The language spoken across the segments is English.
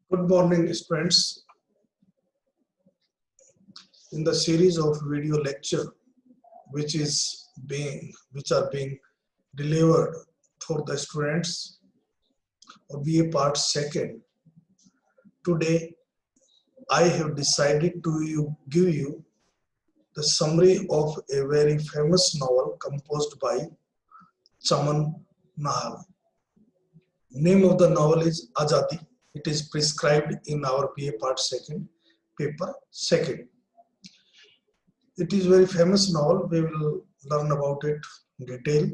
Good morning, friends. In the series of video lecture, which are being delivered for the students of BA Part Second, today I have decided to give you the summary of a very famous novel composed by Chaman Nahal. Name of the novel is Azadi. It is prescribed in our BA Part Second, paper second. It is a very famous novel. We will learn about it in detail.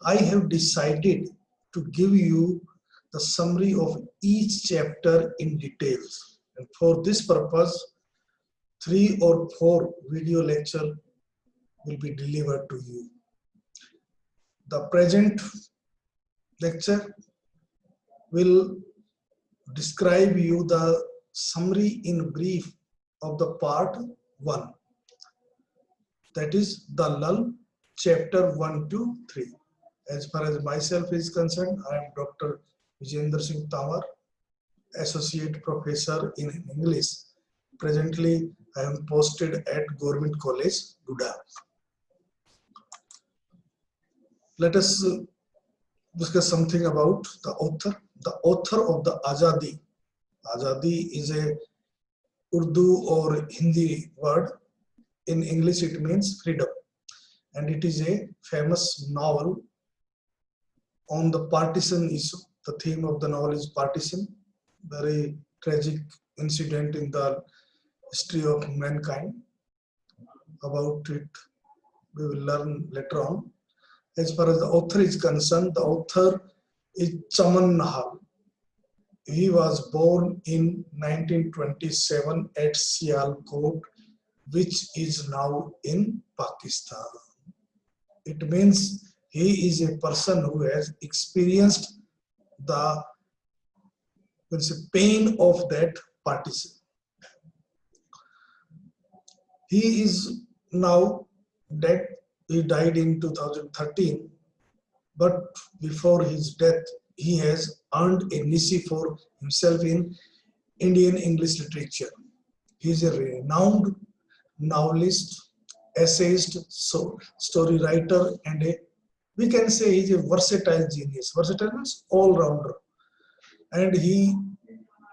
I have decided to give you the summary of each chapter in details. And for this purpose, 3 or 4 video lecture will be delivered to you. The present lecture will describe you the summary in brief of the part 1. That is the lull, chapter 1 to 3. As far as myself is concerned, I am Dr. Vijayendra Singh Tawar, Associate Professor in English. Presently, I am posted at Government College, Guda. Let us discuss something about the author. The author of the Azadi. Azadi is a Urdu or Hindi word. In English, it means freedom. And it is a famous novel on the partition issue. The theme of the novel is partition, very tragic incident in the history of mankind. About it, we will learn later on. As far as the author is concerned, the author is Chaman Nahal. He was born in 1927 at Sialkot, which is now in Pakistan. It means he is a person who has experienced the pain of that partition. He is now dead. He died in 2013, but before his death, he has earned a niche for himself in Indian English literature. He is a renowned novelist, essayist, story writer, and we can say he is a versatile genius. Versatile means all-rounder. And he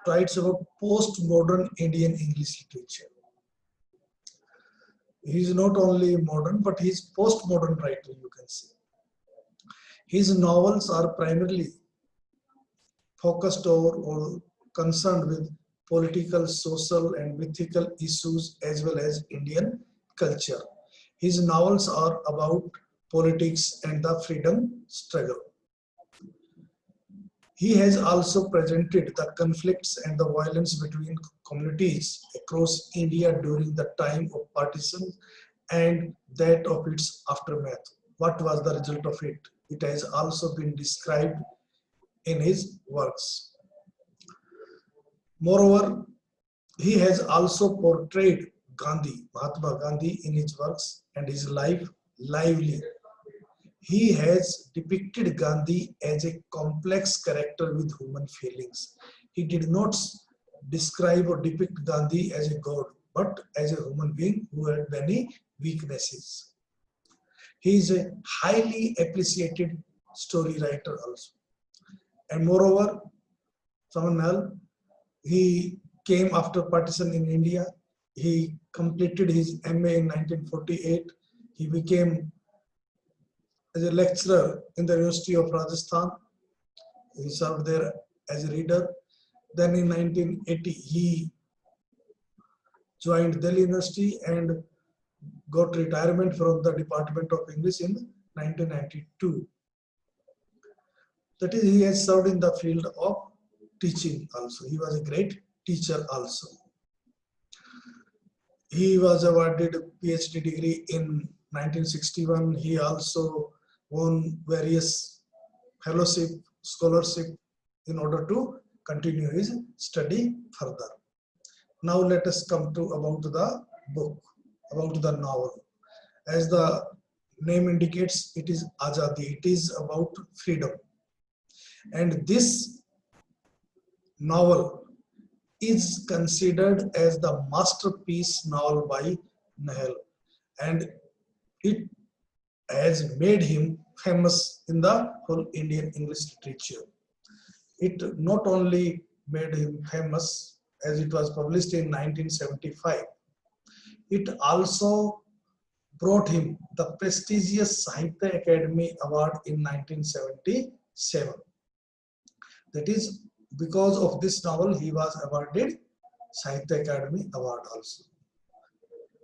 writes about post-modern Indian English literature. He is not only modern, but he is post-modern writer, you can say. His novels are primarily focused or concerned with political, social, and mythical issues as well as Indian culture. His novels are about politics and the freedom struggle. He has also presented the conflicts and the violence between communities across India during the time of partition and that of its aftermath. What was the result of it? It has also been described in his works. Moreover, he has also portrayed Gandhi, Mahatma Gandhi, in his works and his life lively. He has depicted Gandhi as a complex character with human feelings. He did not describe or depict Gandhi as a god, but as a human being who had many weaknesses. He is a highly appreciated story writer also. And moreover, Chaman Nahal, he came after partition in India. He completed his MA in 1948. He became as a lecturer in the University of Rajasthan. He served there as a reader. Then in 1980, he joined Delhi University and got retirement from the Department of English in 1992. That is, he has served in the field of teaching also. He was a great teacher also. He was awarded a PhD degree in 1961. He also won various fellowship, scholarship in order to continue his study further. Now let us come to about the book, about the novel. As the name indicates, it is Azadi. It is about freedom. And this novel is considered as the masterpiece novel by Nahal, and it has made him famous in the whole Indian English literature. It not only made him famous as it was published in 1975, it also brought him the prestigious Sahitya Academy Award in 1977. That is, because of this novel, he was awarded Sahitya Academy Award also.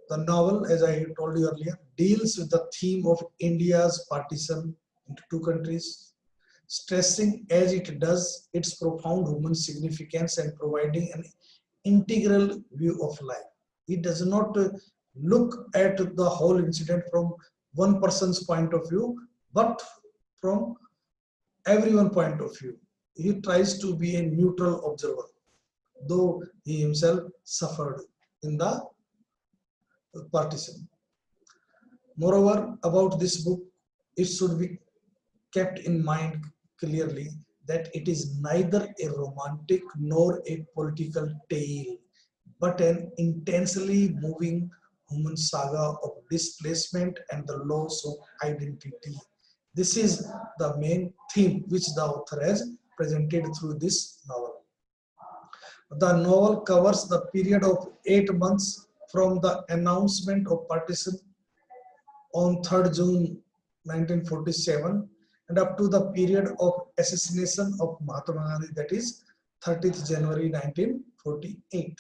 The novel, as I told you earlier, deals with the theme of India's partition into two countries, stressing as it does its profound human significance and providing an integral view of life. It does not look at the whole incident from one person's point of view, but from everyone's point of view. He tries to be a neutral observer, though he himself suffered in the partition. Moreover, about this book, it should be kept in mind clearly that it is neither a romantic nor a political tale, but an intensely moving human saga of displacement and the loss of identity. This is the main theme which the author has presented through this novel. The novel covers the period of 8 months from the announcement of partition on 3rd June 1947 and up to the period of assassination of Mahatma Gandhi, that is 30th January 1948.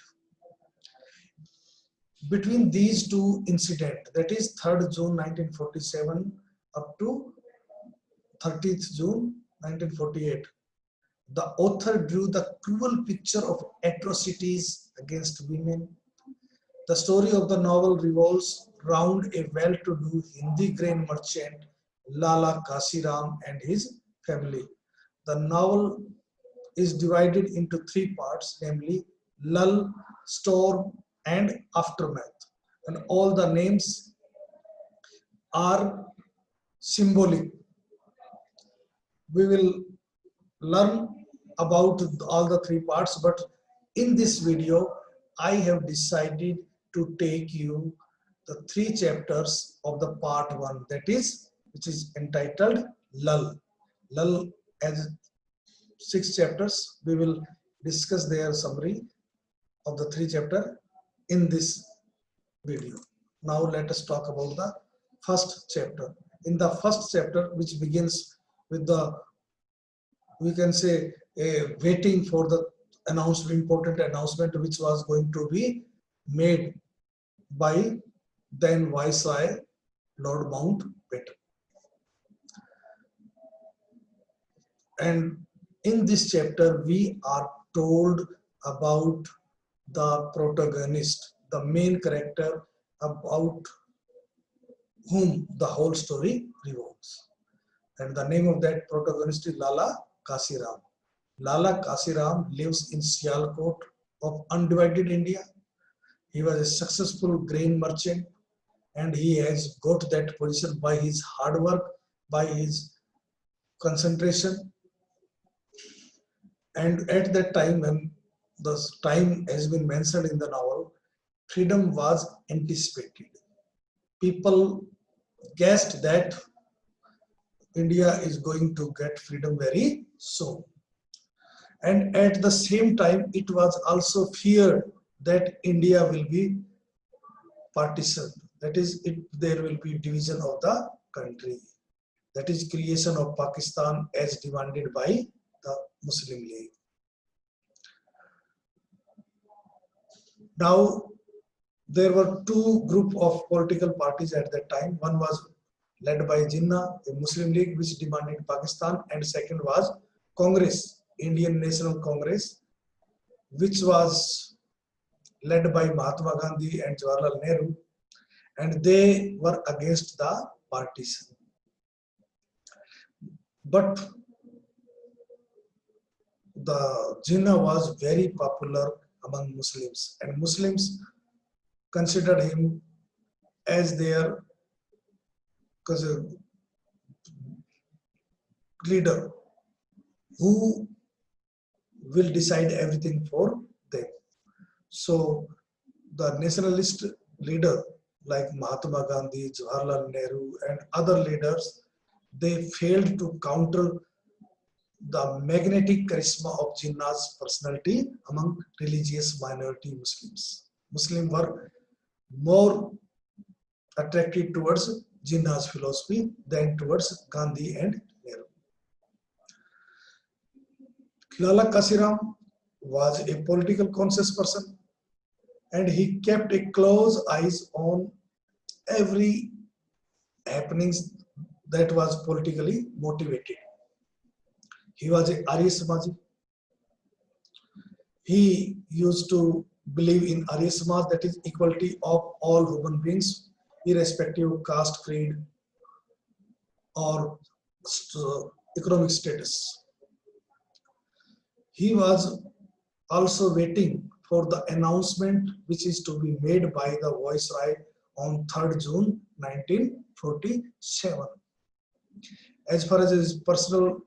Between these two incidents, that is 3rd June 1947 up to 30th June 1948, the author drew the cruel picture of atrocities against women. The story of the novel revolves around a well-to-do Hindi grain merchant, Lala Kasiram, and his family. The novel is divided into 3 parts, namely lull, storm, and aftermath. And all the names are symbolic. We will learn about all the 3 parts, but in this video, I have decided to take you the 3 chapters of the part 1, that is, which is entitled Lull. Lull has 6 chapters. We will discuss their summary of the 3 chapters in this video. Now let us talk about the first chapter. In the first chapter, which begins with the, we can say, waiting for the announcement, important announcement which was going to be made by then Viceroy Lord Mountbatten. And in this chapter, we are told about the protagonist, the main character about whom the whole story revolves. And the name of that protagonist is Lala Kasiram. Lala Kasiram lives in Sialkot of undivided India. He was a successful grain merchant and he has got that position by his hard work, by his concentration. And at that time, when the time has been mentioned in the novel, freedom was anticipated. People guessed that India is going to get freedom very soon. And at the same time, it was also feared that India will be partitioned. That is, there will be division of the country. That is creation of Pakistan as demanded by the Muslim League. Now, there were 2 groups of political parties at that time. One was led by Jinnah, a Muslim League which demanded Pakistan, and second was Congress, Indian National Congress, which was led by Mahatma Gandhi and Jawaharlal Nehru, and they were against the partition. But the Jinnah was very popular among Muslims, and Muslims considered him as their leader who will decide everything for them. So the nationalist leader like Mahatma Gandhi, Jawaharlal Nehru, and other leaders, they failed to counter the magnetic charisma of Jinnah's personality among religious minority Muslims. Muslims were more attracted towards Jinnah's philosophy than towards Gandhi and Nehru. Lala Kasiram was a political conscious person, and he kept a close eyes on every happenings that was politically motivated. He was a Arya Samaji. He used to believe in Arya Samaj, that is equality of all human beings, irrespective of caste, creed, or economic status. He was also waiting for the announcement which is to be made by the Viceroy on 3rd June 1947. As far as his personal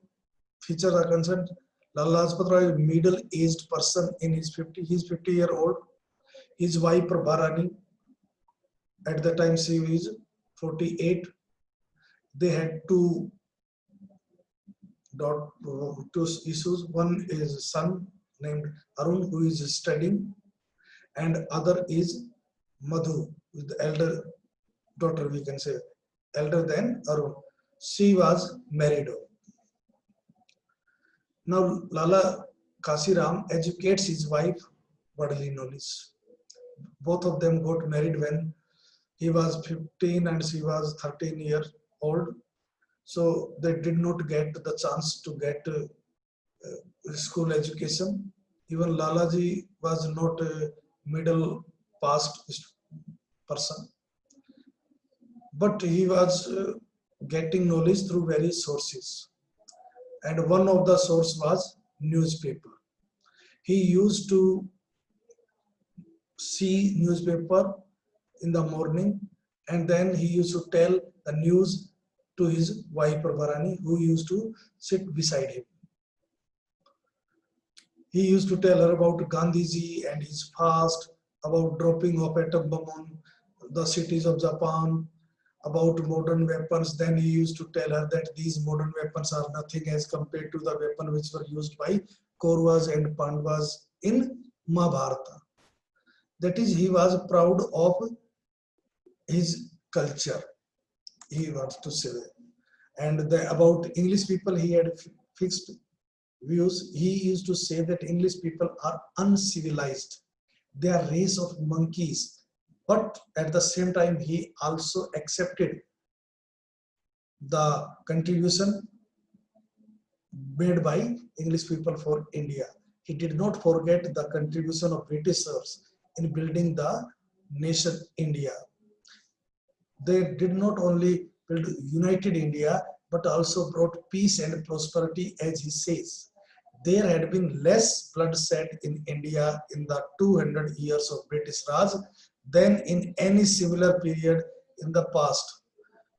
features are concerned, Lala Lajpat Rai is a middle-aged person in his 50. He's 50-year-old. His wife Prabharani, at the time she was 48. They had two issues. One is a son named Arun who is studying, and other is Madhu, with the elder daughter, we can say, elder than Arun. She was married. Now Lala Kasiram educates his wife bodily knowledge. Both of them got married when he was 15 and she was 13 years old. So they did not get the chance to get school education. Even Lalaji was not a middle past person, but he was getting knowledge through various sources. And one of the source was newspaper. He used to see newspaper in the morning, and then he used to tell the news to his wife Prabharani, who used to sit beside him. He used to tell her about Gandhiji and his fast, about dropping of atom bomb on the cities of Japan, about modern weapons. Then he used to tell her that these modern weapons are nothing as compared to the weapon which were used by Kauravas and Pandavas in Mahabharata. That is, he was proud of his culture, he wants to say. And about English people, he had fixed views. He used to say that English people are uncivilized. They are race of monkeys. But at the same time, he also accepted the contribution made by English people for India. He did not forget the contribution of Britishers in building the nation India. They did not only build united India, but also brought peace and prosperity, as he says. There had been less bloodshed in India in the 200 years of British Raj than in any similar period in the past.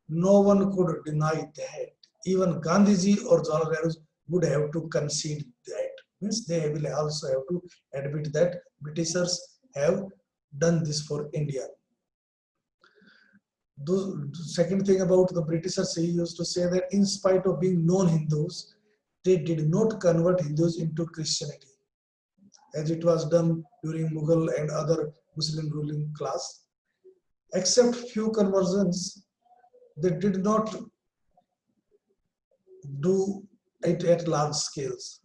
No one could deny that. Even Gandhiji or Jawaharlal Nehru would have to concede that. Means they will also have to admit that Britishers have done this for India. The second thing about the Britishers, he used to say that in spite of being non-Hindus, they did not convert Hindus into Christianity, as it was done during Mughal and other Muslim ruling class. Except few conversions, they did not do it at large scales.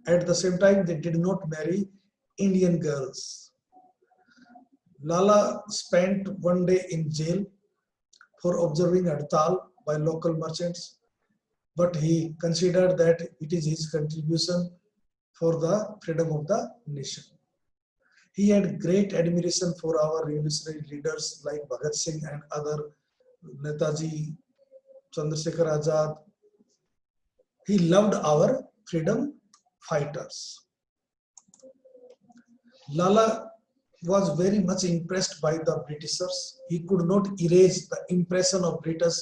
At the same time, they did not marry Indian girls. Lala spent one day in jail for observing Hadtal by local merchants, but he considered that it is his contribution for the freedom of the nation. He had great admiration for our revolutionary leaders like Bhagat Singh and other, Netaji, Chandrasekhar Azad. He loved our freedom fighters. Lala was very much impressed by the Britishers. He could not erase the impression of British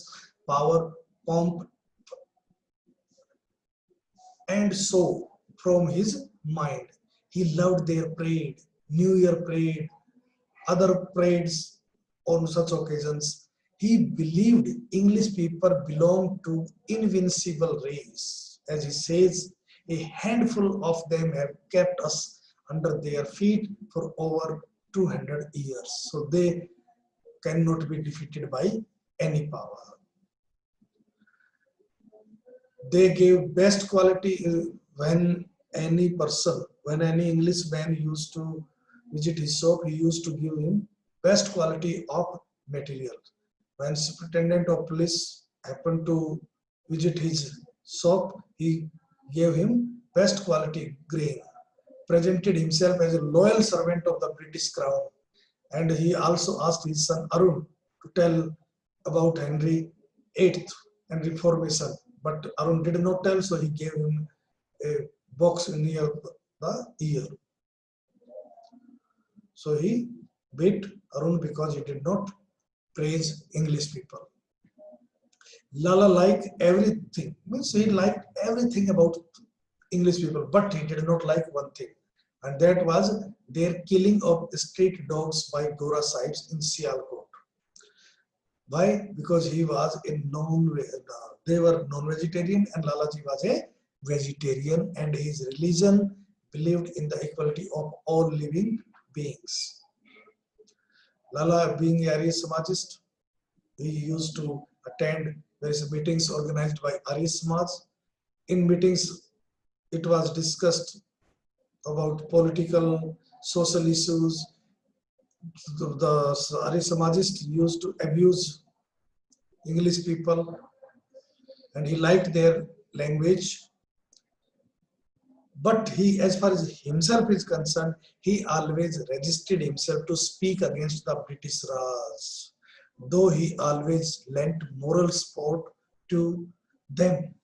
power, pomp, and so from his mind. He loved their parade. New Year parade, other parades on such occasions. He believed English people belonged to invincible race. As he says, a handful of them have kept us under their feet for over 200 years. So they cannot be defeated by any power. They gave best quality when when any Englishman used to visit his shop, he used to give him best quality of material. When superintendent of police happened to visit his shop, he gave him best quality grain, presented himself as a loyal servant of the British crown, and he also asked his son Arun to tell about Henry VIII and Reformation. But Arun did not tell, so he gave him a box near the ear. So he beat Arun because he did not praise English people. Lala liked everything, means he liked everything about English people, but he did not like one thing, and that was their killing of street dogs by Gora Sahibs in Sialkot. Why? Because he was they were non-vegetarian and Lalaji was a vegetarian, and his religion believed in the equality of all living beings. Lala, being a Arya Samajist, he used to attend various meetings organized by Arya Samaj. In meetings, it was discussed about political, social issues. The Arya Samajists used to abuse English people, and he liked their language. But he, as far as himself is concerned, he always resisted himself to speak against the British Raj, though he always lent moral support to them.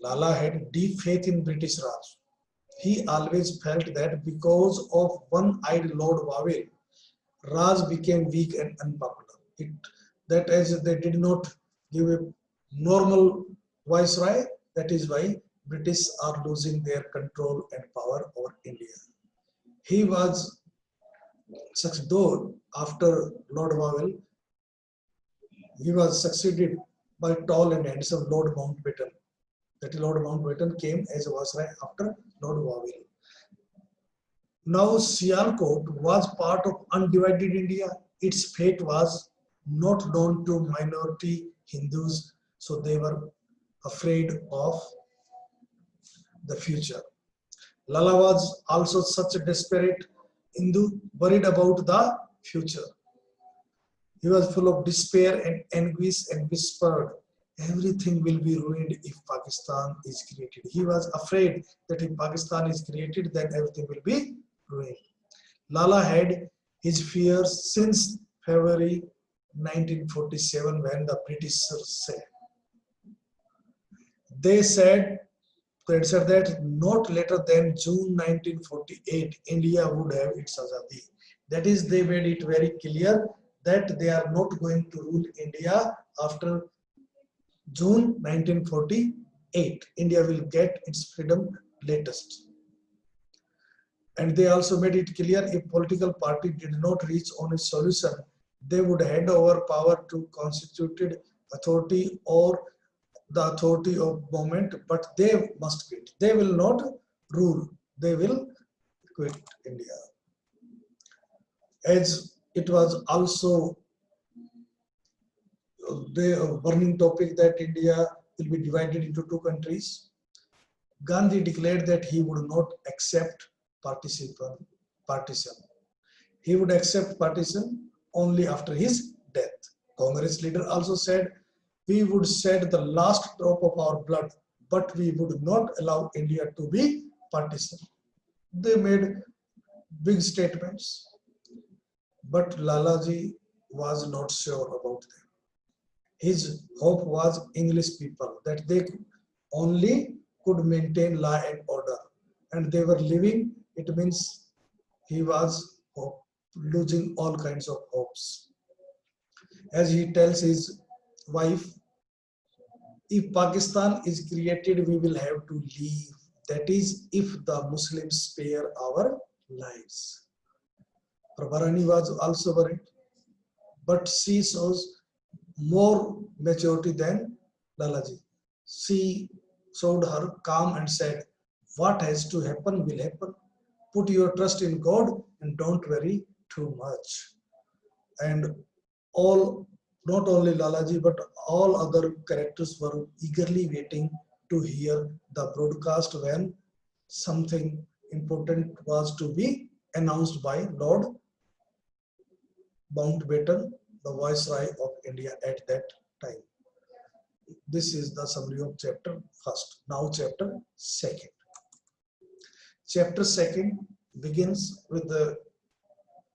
Lala had deep faith in British Raj. He always felt that because of one-eyed Lord Wavell, Raj became weak and unpopular. That as they did not give a normal viceroy, that is why British are losing their control and power over India. He was, though after Lord Wavell, he was succeeded by tall and handsome Lord Mountbatten. That Lord Mountbatten came as a viceroy after Lord Wavell. Now Sialkot was part of undivided India. Its fate was not known to minority Hindus, so they were afraid of the future. Lala was also such a desperate Hindu, worried about the future. He was full of despair and anguish and whispered, everything will be ruined if Pakistan is created. He was afraid that if Pakistan is created, then everything will be ruined. Lala had his fears since February 1947 when the Britishers said. They said that not later than June 1948, India would have its Azadi. That is, they made it very clear that they are not going to rule India after June 1948. India will get its freedom latest. And they also made it clear if political party did not reach on a solution, they would hand over power to constituted authority or the authority of government, but they must quit. They will not rule. They will quit India. As it was also the burning topic that India will be divided into two countries, Gandhi declared that he would not accept partition. He would accept partition only after his death. Congress leader also said, we would shed the last drop of our blood, but we would not allow India to be partition. They made big statements, but Lalaji was not sure about them. His hope was English people, that they only could maintain law and order, and they were living. It means he was losing all kinds of hopes. As he tells his wife, if Pakistan is created, we will have to leave. That is, if the Muslims spare our lives. Prabharani was also worried, but she shows more maturity than Lalaji. She showed her calm and said, what has to happen will happen. Put your trust in God and don't worry too much. And all, not only Lalaji, but all other characters were eagerly waiting to hear the broadcast when something important was to be announced by Lord Mountbatten, the Viceroy of India at that time. This is the summary of chapter first. Now chapter second. Chapter second begins with the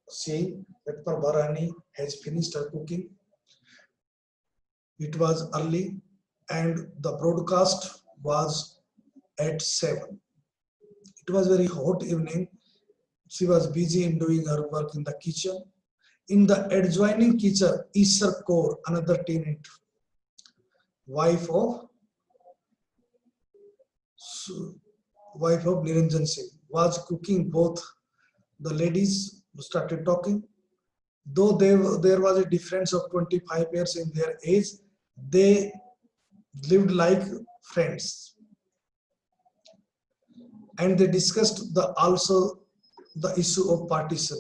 saying that Prabharani has finished her cooking. It was early and the broadcast was at 7. It was very hot evening. She was busy in doing her work in the kitchen. In the adjoining kitchen, Isar Kaur, another tenant, wife of Niranjan Singh, was cooking. Both the ladies started talking. Though there was a difference of 25 years in their age, they lived like friends. And they discussed also the issue of partition.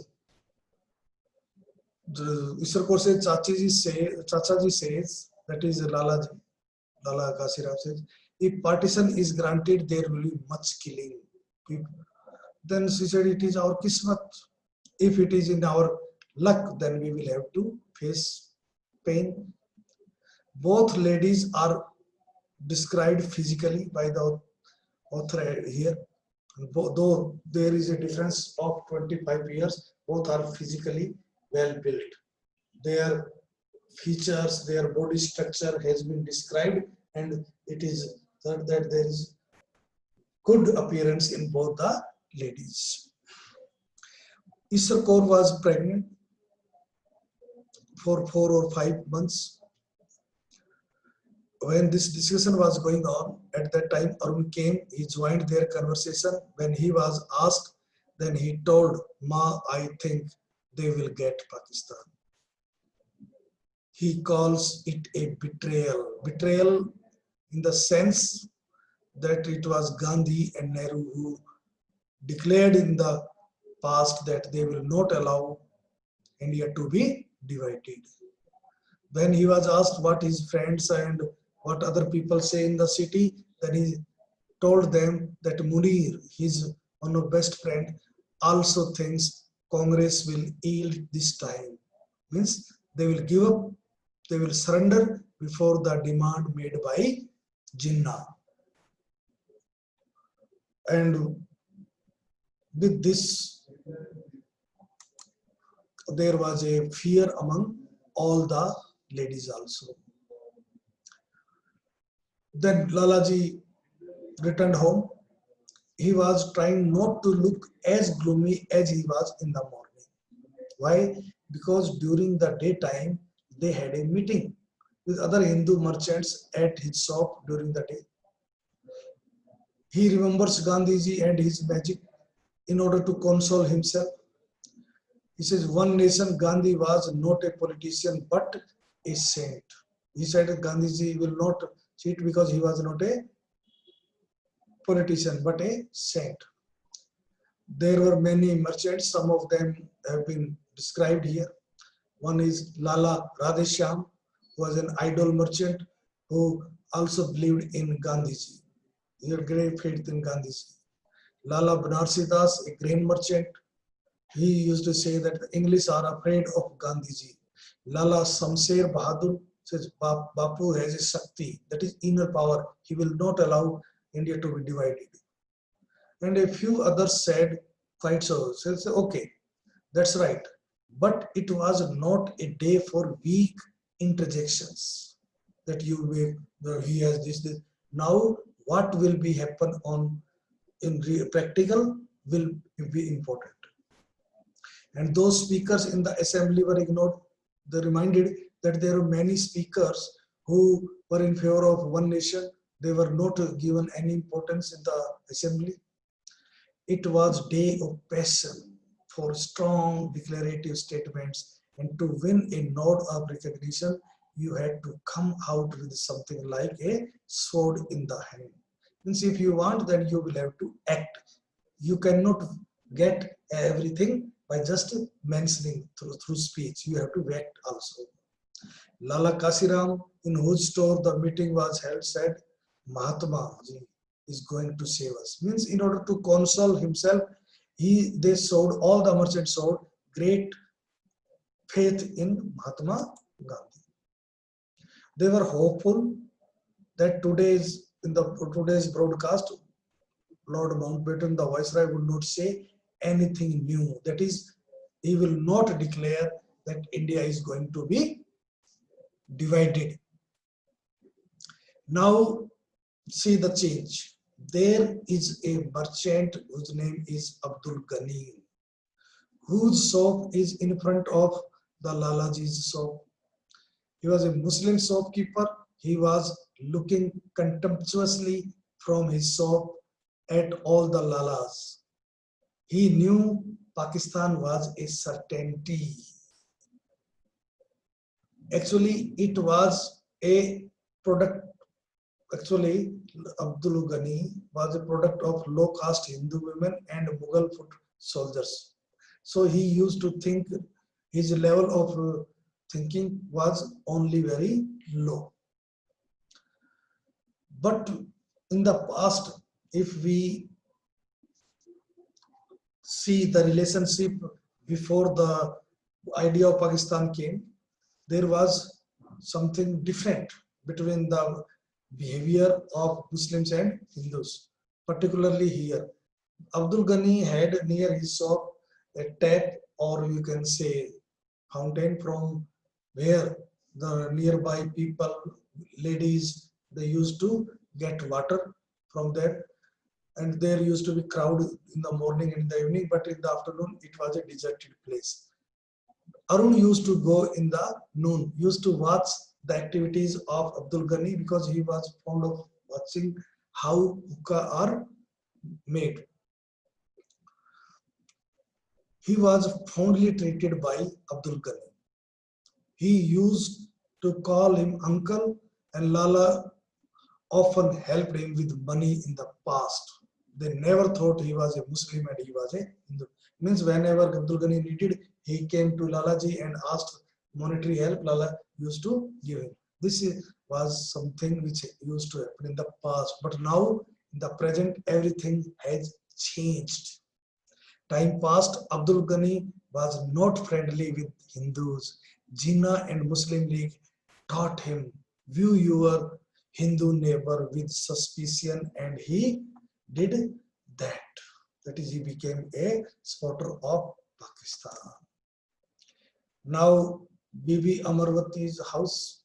Isar Kaur says, Chachaji says, that is Lala Kasirab says, if partition is granted, there will be much killing. Then she said, it is our kismat. If it is in our luck, then we will have to face pain. Both ladies are described physically by the author here. Though there is a difference of 25 years, both are physically well built. Their features, their body structure has been described, and it is that there is good appearance in both the ladies. Isar Kaur was pregnant for 4 or 5 months. When this discussion was going on, at that time Arun came, he joined their conversation. When he was asked, then he told, Ma, I think they will get Pakistan. He calls it a betrayal. Betrayal in the sense that it was Gandhi and Nehru who declared in the past that they will not allow India to be divided. When he was asked what his friends and what other people say in the city, then he told them that Munir, his one of best friend, also thinks Congress will yield this time. Means they will give up, they will surrender before the demand made by Jinnah. And with this, there was a fear among all the ladies also. Then Lalaji returned home. He was trying not to look as gloomy as he was in the morning. Why? Because during the daytime, they had a meeting with other Hindu merchants at his shop during the day. He remembers Gandhiji and his magic in order to console himself. He says, one nation, Gandhi was not a politician but a saint. He said that Gandhiji will not cheat because he was not a politician but a saint. There were many merchants, some of them have been described here. One is Lala Radheshyam, who was an idol merchant who also believed in Gandhiji. He had great faith in Gandhiji. Lala Banarsi Das, a grain merchant, he used to say that the English are afraid of Gandhiji. Lala Samsher Bahadur says Bapu has a Shakti, that is inner power. He will not allow India to be divided. And a few others said quite so. So say, okay, that's right. But it was not a day for weak interjections that he has this. Now what will be happen on in practical will be important. And those speakers in the assembly were ignored. They reminded that there are many speakers who were in favor of one nation. They were not given any importance in the assembly. It was day of passion for strong declarative statements, and to win a nod of recognition, you had to come out with something like a sword in the hand. Means if you want, then you will have to act. You cannot get everything by just mentioning through speech. You have to act also. Lala Kasiram, in whose store the meeting was held, said, Mahatma ji is going to save us. Means in order to console himself, they showed, all the merchants showed great faith in Mahatma Gandhi. They were hopeful that today's broadcast, Lord Mountbatten, the Viceroy, would not say anything new. That is, he will not declare that India is going to be divided. Now, see the change. There is a merchant whose name is Abdul Ghani, whose shop is in front of the Lalaji's shop. He was a Muslim shopkeeper. He was looking contemptuously from his shop at all the Lalas. He knew Pakistan was a certainty. Actually, it was a product. Actually, Abdul Ghani was a product of low-caste Hindu women and Mughal foot soldiers. So he used to think, his level of thinking was only very low. But in the past, if we see the relationship before the idea of Pakistan came, there was something different between the behavior of Muslims and Hindus, particularly here. Abdul Ghani had near his shop a tap, or you can say fountain, from where the nearby people, ladies, they used to get water from there. And there used to be crowd in the morning and in the evening, but in the afternoon it was a deserted place. Arun used to go in the noon, used to watch the activities of Abdul Ghani because he was fond of watching how hookah are made. He was fondly treated by Abdul Ghani. He used to call him uncle, and Lala often helped him with money in the past. They never thought he was a Muslim and he was a Hindu. Means whenever Abdul Ghani needed, he came to Lalaji and asked monetary help. Lala used to give him. This was something which used to happen in the past. But now, in the present, everything has changed. Time passed, Abdul Ghani was not friendly with Hindus. Jinnah and Muslim League taught him, view your Hindu neighbor with suspicion, and he did that. That is, he became a supporter of Pakistan. Now, Bibi Amarwati's house,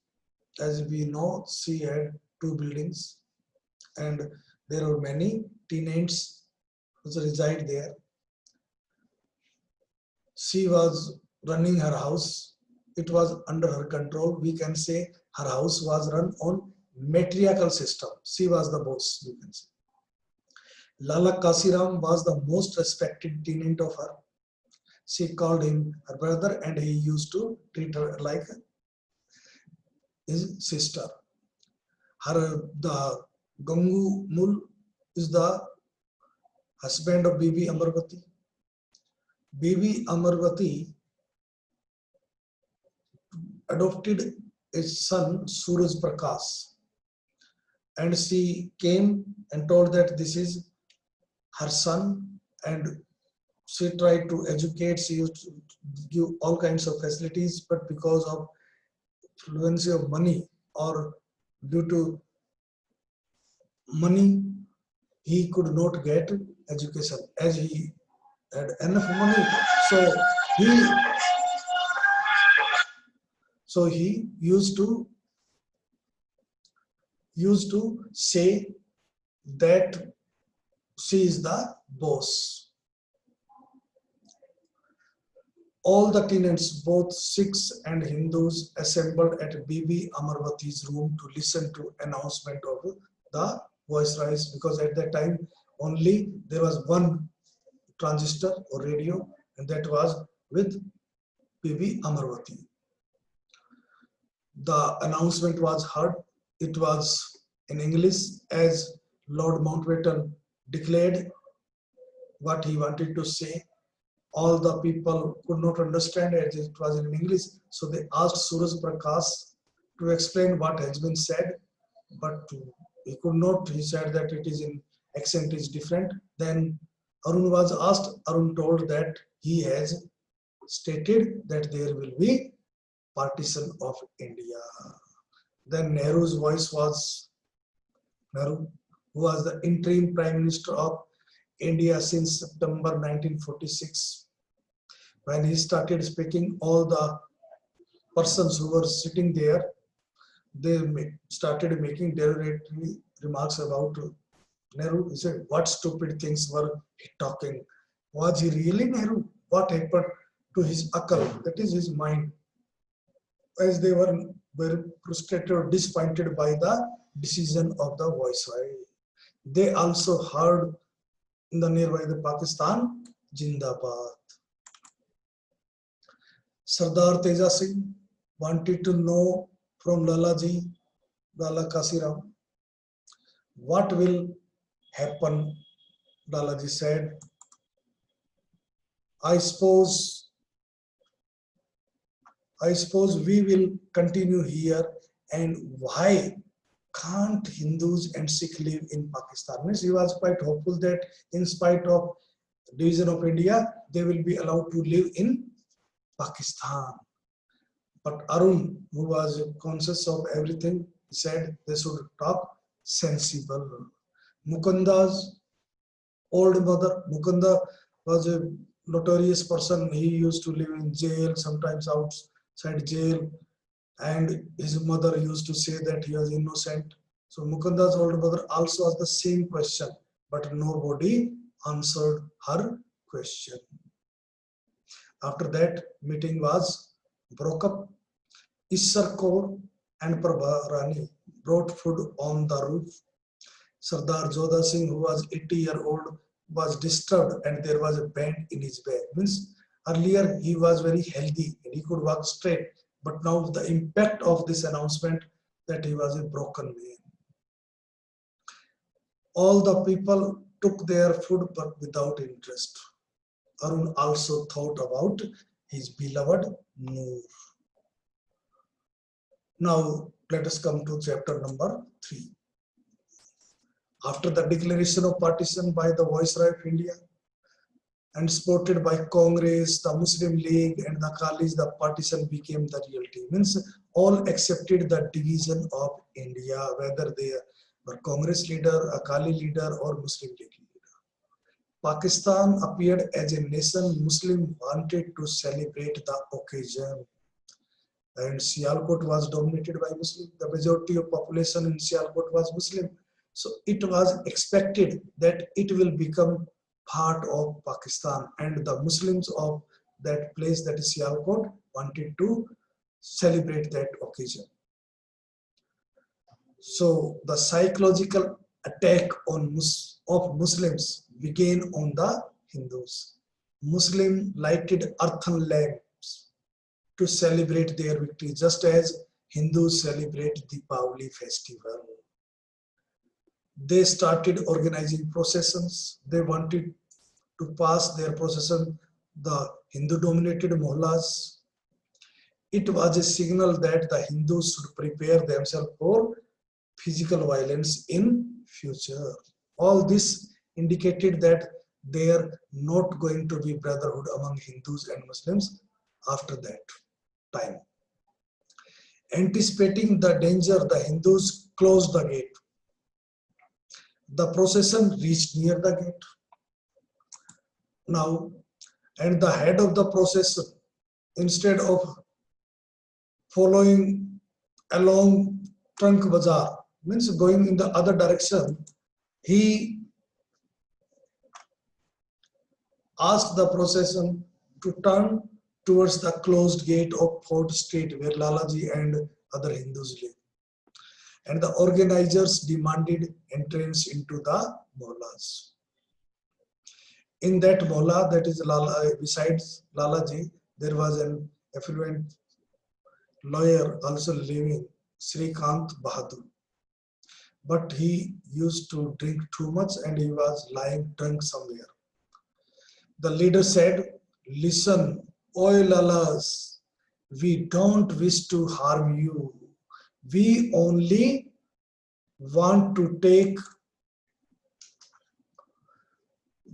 as we know, she had 2 buildings, and there are many tenants who reside there. She was running her house. It was under her control. We can say her house was run on matriarchal system. She was the boss, you can say. Lala Kasiram was the most respected tenant of her. She called him her brother, and he used to treat her like his sister. The Gangu Mul is the husband of Bibi Amarwati. Bibi Amarwati adopted a son, Suraj Prakash, and she came and told that this is her son, and she tried to educate. She used to give all kinds of facilities, but because of fluency of money, or due to money, he could not get education. As he had enough money, so he used to say that she is the boss. All the tenants, both Sikhs and Hindus, assembled at Bibi Amarwati's room to listen to announcement of the viceroys, because at that time only there was one transistor or radio, and that was with P.V. Amarwati. The announcement was heard. It was in English, as Lord Mountbatten declared what he wanted to say. All the people could not understand as it was in English, so they asked Suraj Prakash to explain what has been said, but he could not. He said that it is in accent is different. Then Arun was asked. Arun told that he has stated that there will be partition of India. Then Nehru's voice was Nehru, who was the interim Prime Minister of India since September 1946. When he started speaking, all the persons who were sitting there, they started making derogatory remarks about Nehru. He said, what stupid things were he talking? Was he really Nehru? What happened to his akal, that is his mind? As they were very frustrated or disappointed by the decision of the Viceroy. They also heard in the nearby the Pakistan, Jindabad. Sardar Teja Singh wanted to know from Lalaji, Lala Kasiram, what will happen. Lalaji said, I suppose we will continue here, and why can't Hindus and Sikhs live in Pakistan? Means he was quite hopeful that in spite of division of India, they will be allowed to live in Pakistan. But Arun, who was conscious of everything, said they should talk sensible. Mukunda's old mother, Mukunda was a notorious person. He used to live in jail, sometimes outside jail, and his mother used to say that he was innocent. So Mukunda's old mother also asked the same question, but nobody answered her question. After that, meeting was broke up. Issar Kaur and Prabha Rani brought food on the roof. Sardar Jodha Singh, who was 80-year-old, was disturbed, and there was a bend in his back. Means earlier he was very healthy and he could walk straight, but now the impact of this announcement that he was a broken man. All the people took their food but without interest. Arun also thought about his beloved Noor. Now let us come to chapter number 3. After the declaration of partition by the Viceroy of India and supported by Congress, the Muslim League and the Akalis, the partition became the reality. Means all accepted the division of India, whether they were Congress leader, Akali leader or Muslim League leader. Pakistan appeared as a nation. Muslim wanted to celebrate the occasion. And Sialkot was dominated by Muslim. The majority of population in Sialkot was Muslim. So it was expected that it will become part of Pakistan, and the Muslims of that place, that is Sialkot, wanted to celebrate that occasion. So the psychological attack of Muslims began on the Hindus. Muslims lighted earthen lamps to celebrate their victory, just as Hindus celebrate the Deepavali festival. They started organizing processions. They wanted to pass their procession, the Hindu-dominated mohallas. It was a signal that the Hindus should prepare themselves for physical violence in future. All this indicated that there not going to be brotherhood among Hindus and Muslims after that time. Anticipating the danger, the Hindus closed the gate. The procession reached near the gate. Now, and the head of the procession, instead of following along Trunk Bazaar, means going in the other direction, he asked the procession to turn towards the closed gate of Fort Street, where Lalaji and other Hindus live. And the organizers demanded entrance into the mohallas. In that mohalla, that is Lala, besides Lalaji, there was an affluent lawyer also living, Srikant Bahadur. But he used to drink too much and he was lying drunk somewhere. The leader said, "Listen, oi Lalas, we don't wish to harm you. We only want to take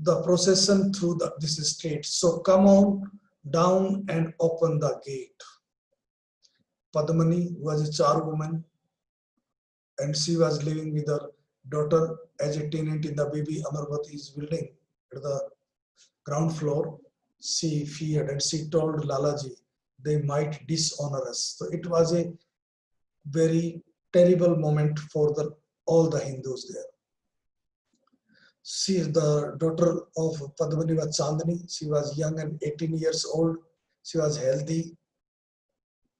the procession through this street. So come on down and open the gate." Padmani was a charwoman and she was living with her daughter as a tenant in the baby Amarvati's building at the ground floor. She feared and she told Lalaji they might dishonor us. So it was a very terrible moment for all the Hindus there. She is the daughter of Padmani was Chandani. She was young and 18 years old. She was healthy.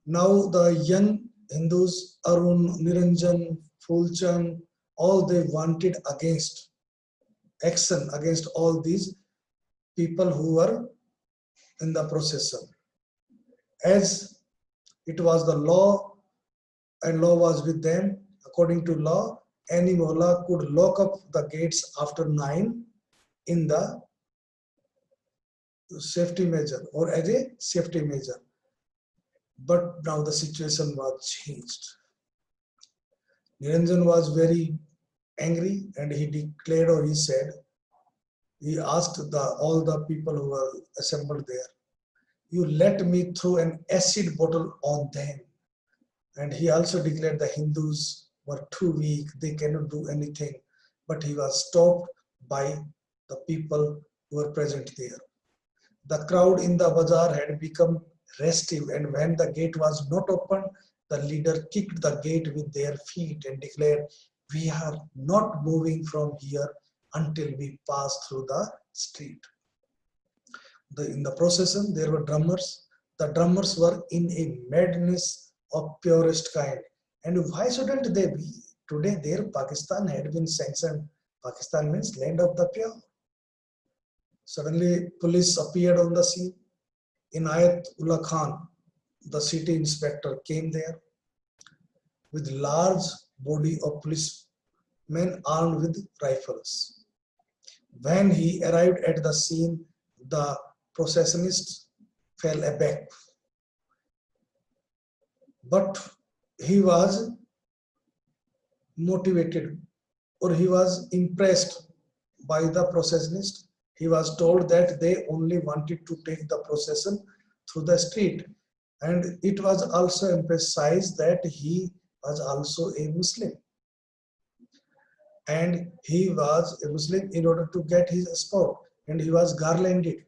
Now the young Hindus, Arun, Niranjan, Fulchand, all they wanted against action against all these people who were in the procession. As it was the law and law was with them, according to law, any mullah could lock up the gates after 9 in the safety measure or as a safety measure. But now the situation was changed. Niranjan was very angry and he declared or he said, he asked all the people who were assembled there, "You let me throw an acid bottle on them." And he also declared the Hindus were too weak, they cannot do anything. But he was stopped by the people who were present there. The crowd in the bazaar had become restive, and when the gate was not opened, the leader kicked the gate with their feet and declared, "We are not moving from here until we pass through the street." In the procession, there were drummers. The drummers were in a madness of purest kind. And why shouldn't they be? Today, there Pakistan had been sanctioned. Pakistan means land of the pure. Suddenly, police appeared on the scene. Inayat Ullah Khan, the city inspector, came there with large body of policemen armed with rifles. When he arrived at the scene, the processionist fell aback. But he was motivated or he was impressed by the processionist. He was told that they only wanted to take the procession through the street. And it was also emphasized that he was also a Muslim. And he was a Muslim in order to get his escort. And he was garlanded.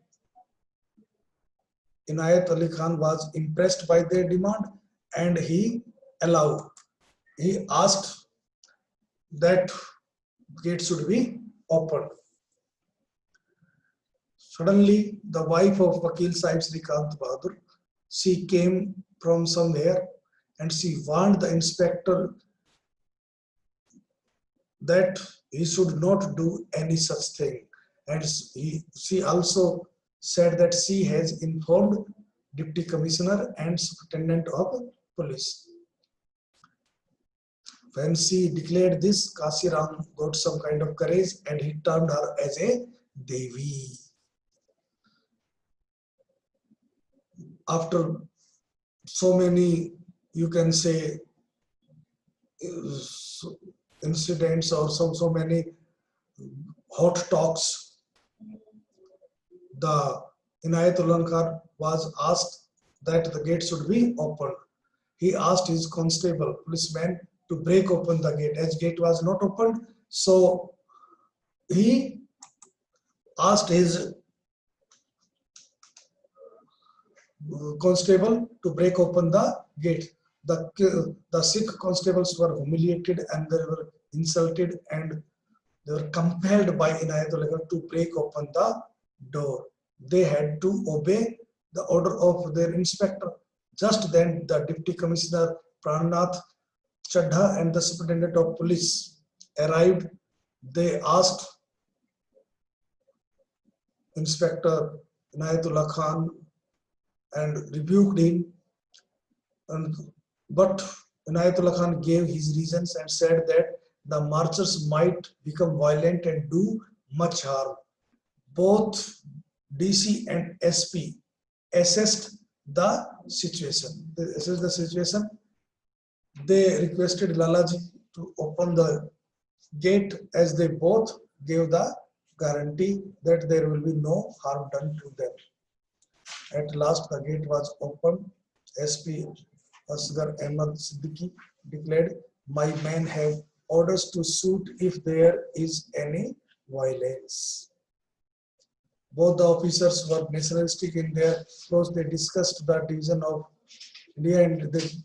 Inayat Ali Khan was impressed by their demand and he allowed. He asked that gate should be opened. Suddenly, the wife of Vakil Sahib Srikant Bahadur, she came from somewhere and she warned the inspector that he should not do any such thing. And she also said that she has informed Deputy Commissioner and Superintendent of Police. When she declared this, Kasi Ram got some kind of courage and he termed her as a Devi. After so many, you can say, incidents or so many hot talks, the Inayatullah Khan was asked that the gate should be opened. He asked his constable, policeman, to break open the gate. As gate was not opened, so he asked his constable to break open the gate. The Sikh constables were humiliated and they were insulted and they were compelled by Inayatullah to break open the door. They had to obey the order of their inspector. Just then, the Deputy Commissioner Prannath Chadha and the Superintendent of Police arrived. They asked Inspector Inayatullah Khan and rebuked him. But Inayatullah Khan gave his reasons and said that the marchers might become violent and do much harm. Both DC and SP assessed the situation. They assessed the situation. They requested Lalaji to open the gate, as they both gave the guarantee that there will be no harm done to them. At last, the gate was opened. SP Asghar Ahmad Siddiqui declared, "My men have orders to shoot if there is any violence." Both the officers were nationalistic in their approach. They discussed the division of India and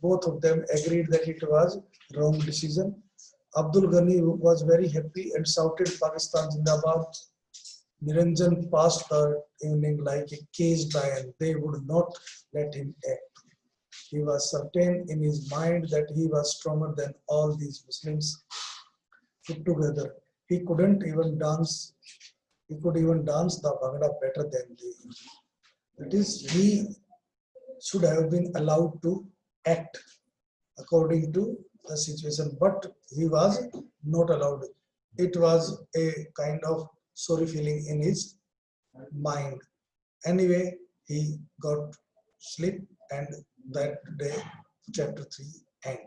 both of them agreed that it was wrong decision. Abdul Ghani was very happy and shouted Pakistan Zindabad. Niranjan passed the evening like a caged lion. They would not let him act. He was certain in his mind that he was stronger than all these Muslims put together. He couldn't even dance. He could even dance the Bhangra better than they. That is, he should have been allowed to act according to the situation, but he was not allowed. It was a kind of sorry feeling in his mind. Anyway, he got sleep, and that day chapter 3 end.